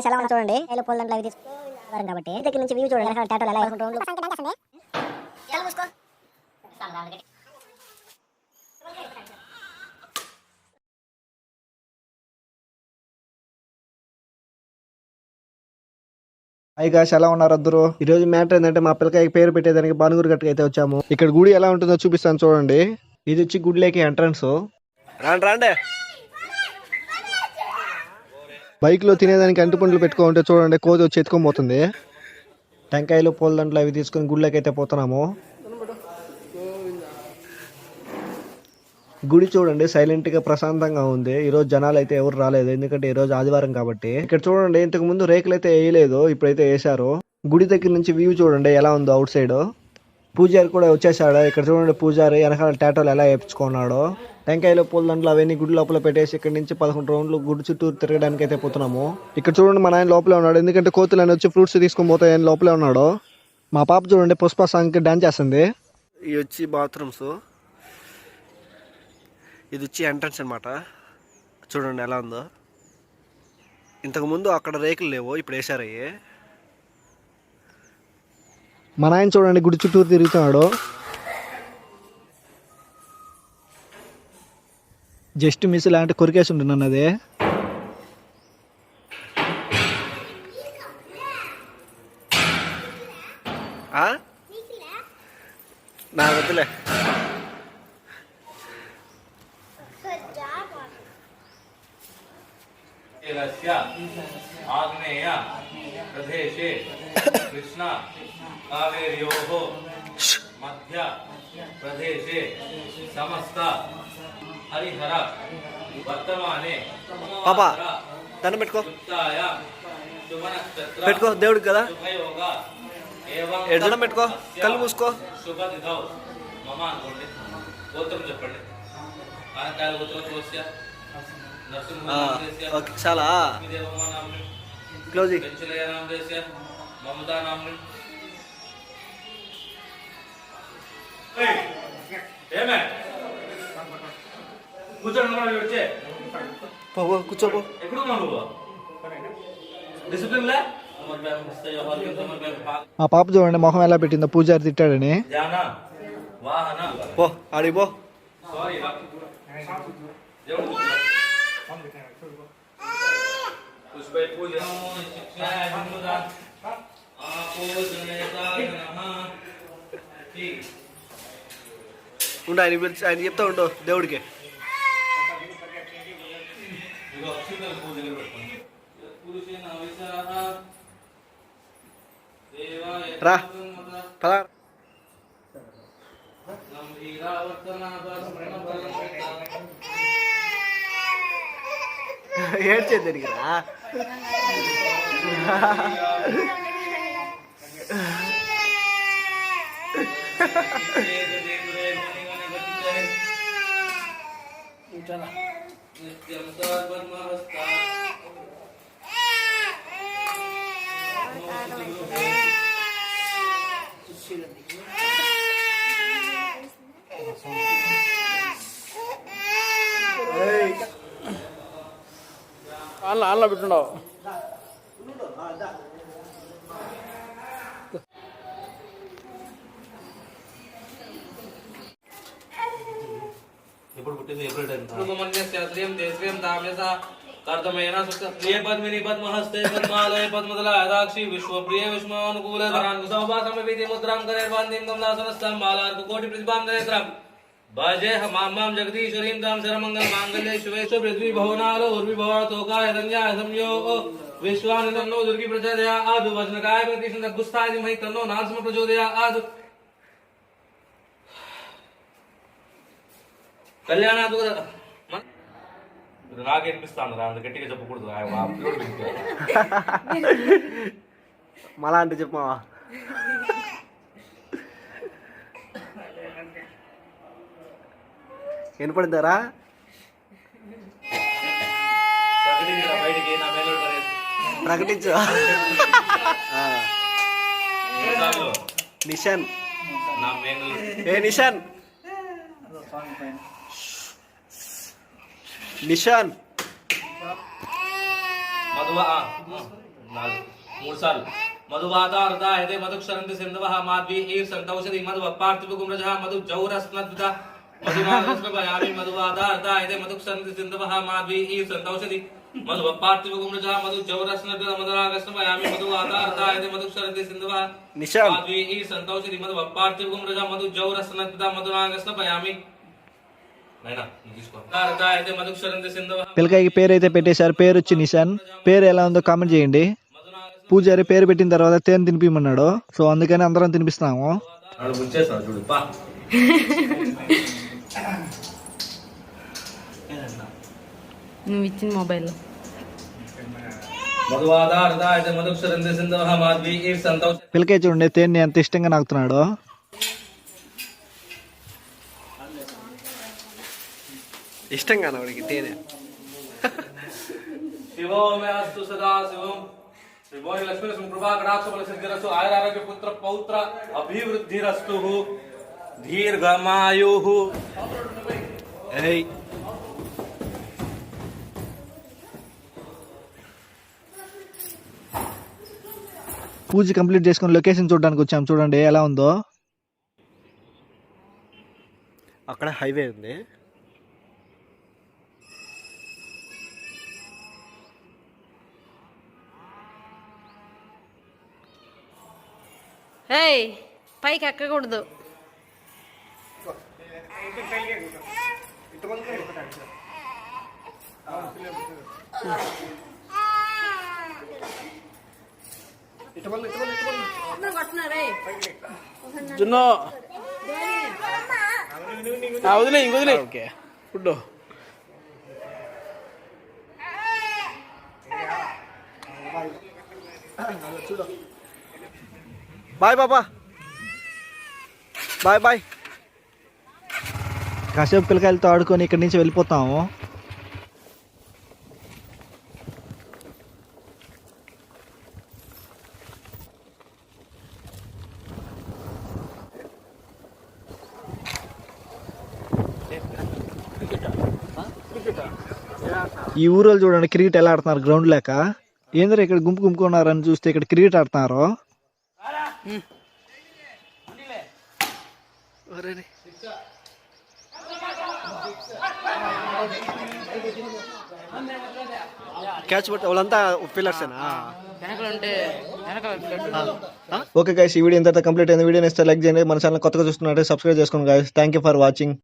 ఎలా ఉన్నా చూడండి. పూల దాంట్లో అవి తీసుకున్నారు కాబట్టి దగ్గర నుంచి వ్యూ చూడండి. టాటోలు ఎలా ఉంటుంది. గాయ్స్ ఎలా ఉన్నారు అందరూ? ఈ రోజు మ్యాటర్ ఏంటంటే మా పిల్లకాయకి పేరు పెట్టేదానికి బానుగురు గట్టుకు అయితే వచ్చాము. ఇక్కడ గుడి ఎలా ఉంటుందో చూపిస్తాను చూడండి. ఇది వచ్చి గుడిలోకి ఎంట్రన్స్. రాండి బైక్ లో తినేదానికి అంటు పండ్లు పెట్టుకుంటే చూడండి, కోతి వచ్చి ఎత్తుకొని పోతుంది. టెంకాయలు పూలదండలు అవి తీసుకుని గుడిలోకి అయితే పోతున్నాము. గుడి చూడండి సైలెంట్ గా ప్రశాంతంగా ఉంది. ఈ రోజు జనాలు అయితే ఎవరు రాలేదు, ఎందుకంటే ఈ రోజు ఆదివారం కాబట్టి. ఇక్కడ చూడండి ఇంతకు ముందు రేకులు అయితే వేయలేదు, ఇప్పుడైతే వేసారు. గుడి దగ్గర నుంచి వ్యూ చూడండి ఎలా ఉందో అవుట్ సైడ్. పూజారి కూడా వచ్చేసాడు. ఇక్కడ చూడండి పూజారి వెనకాల టాటోలు ఎలా వేయించుకున్నాడు. టెంకాయలు పూలదండలు అవన్నీ గుడి లోపల పెట్టేసి ఇక్కడ నుంచి 11 రౌండ్లు గుడి చుట్టూ తిరగడానికి అయితే పోతున్నాము. ఇక్కడ చూడండి మా నాయన లోపలే ఉన్నాడు, ఎందుకంటే కోతులు అని వచ్చి ఫ్రూట్స్ తీసుకొని పోతాయని లోపలే ఉన్నాడు. మా పాప చూడండి పుష్ప సాంగ్ కి డాన్స్ చేస్తుంది. ఇవి వచ్చి బాత్రూమ్స్, ఇది వచ్చి ఎంట్రన్స్ అనమాట. చూడండి ఎలా ఉందో. ఇంతకుముందు అక్కడ రేకులు లేవు, ఇప్పుడు వేసారయ్యి. మా నాయన చూడండి గుడి చుట్టూరు తిరుగుతున్నాడు. జస్ట్ మిస్ లాంటి కొరికేసి ఉంటున్నాను అదే. నా వద్దులే. आग्नेय प्रदेशे कृष्णा कावेर्योः मध्य प्रदेशे समस्त हरिहर वर्तमाने పాపా దండం పెట్టుకో, పెట్టుకో దేవుడికి కదా. దండం పెట్టుకో, కళ్ళు మూసుకో. శుభదిథౌ మమ అనుకోండి. గోత్రం చెప్పండి. ఆనకాయల గోత్రం చూస్య ఓకే చాలా క్లోజ్. మమతా నామ కూర్చోండి. కూర్చోపో. మా పాప చూడండి మొహం ఎలా పెట్టిందో పూజారి తిట్టాడని. పో ఆడి పో. ఉండు ఆయన చెప్తా ఉండు దేవుడికి. రా పదా. ఏడ్చేది దీనికి రా. ఆన్లో పెట్టుండవు. ఇప్పుడు పుట్టింది ఏప్రిల్ 10 పద్మిని పద్మహస్తే పద్మాలయ పద్మదలాదాక్షి విశ్వప్రియ విష్ణునుకూల సౌభాసమవిధి ముద్రాం కరేర్వాందిం కమలాసనస్థం బాలార్కు కోటి ప్రతిభాం నేత్రం భజే మాం జగదీశ్వరీం తాం శరమంగళ మాంగళ్య శివేశ్వ పృథ్వీ భవనాలో ఉర్వి భవతోకాయ ధన్యాయ సంయో విశ్వాని తన్నో దుర్గి ప్రచోదయాద్ వజ్రకాయ ప్రతిష్ఠ గుస్థాది మహి తన్నో నాసమ ప్రచోదయాద్ కళ్యాణాదు నాకు వినిపిస్తాను రా, అంత గట్టిగా చెప్పకూడదు. మళ్ళా అంటే చెప్పావా? వినపడిందారా? ప్రకటించు. నిషన్ ఏ నిషన్ నిషన్ మధువా మూడు సార్లు మధువాతారదాయతే మధుక్షరంతి సింధవః మాధ్వీ ఈర్సంతౌషధి మధువప్పార్తిపుకుమ్రజః మధుజౌరస్నద్విత మధుమాగస్మయామి మధువాతారదాయతే మధుక్షరంతి సింధవః మాధ్వీ ఈర్సంతౌషధి మధువప్పార్తిపుకుమ్రజః మధుజౌరస్నద్విత మధుమాగస్మయామి మధువాతారదాయతే మధుక్షరంతి సింధవః మాధ్వీ ఈర్సంతౌషధి మధువప్పార్తిపుకుమ్రజః మధుజౌరస్నద్విత మధుమాగస్మయామి. నైనా తీసుకో. తారదాయతే మధుక్షరంతి సింధవః. పిల్లకాయకి పేరు అయితే పెట్టేశారు. పేరు వచ్చి నిశాన్. పేరు ఎలా ఉందో కామెంట్ చేయండి. పూజారి పేరు పెట్టిన తర్వాత తేనె తినిపిమన్నాడు. సో అందుకని అందరం తినిపిస్తున్నాము. చూడు పా. నువ్వు ఇచ్చిన మొబైల్ మధువాదారదాయతే మధుక్షరంతి సింధవః మాధ్వీ ఈర్సంతౌషధి. పిల్లకాయ చూడండి తేనె ఎంత ఇష్టంగా నాకుతున్నాడు. ఇష్టంగా వాడికి తేనె. శివో మే అస్తు సదా శివం. శ్రీభోని లక్ష్మీ కృపా కటాక్ష బల సిద్ధిరస్తు ఆయురారోగ్య పుత్ర పౌత్ర అభివృద్ధిరస్తు దీర్ఘమాయు. పూజ కంప్లీట్ చేసుకుని లొకేషన్ చూడడానికి వచ్చాము. చూడండి ఎలా ఉందో. అక్కడ హైవే ఉంది. ఏయ్ పైకి ఎక్కకూడదు. జున్నో వదిలే ఇంకొదిలే. ఓకే ఫుడ్ బాయ్ బాబా. Bye bye. కాసేపు పిల్లకాయలతో ఆడుకొని ఇక్కడి నుంచి వెళ్ళిపోతాము. ఈ ఊరిలో చూడండి క్రికెట్ ఎలా ఆడుతున్నారు గ్రౌండ్ లేక. ఏంద్ర ఇక్కడ గుంపు గుంపుకున్నారని చూస్తే ఇక్కడ క్రికెట్ ఆడుతున్నారు. క్యాచ్ పట్టి వాళ్ళంతా పిల్లర్సేనా. ఓకే గైస్, ఈ వీడియో ఇంత కంప్లీట్ అయింది. వీడియో ఇస్తే లైక్ చేయండి. మన ఛానల్ కొత్తగా చూస్తున్నట్టే సబ్స్క్రైబ్ చేసుకోండి guys. Thank you for watching.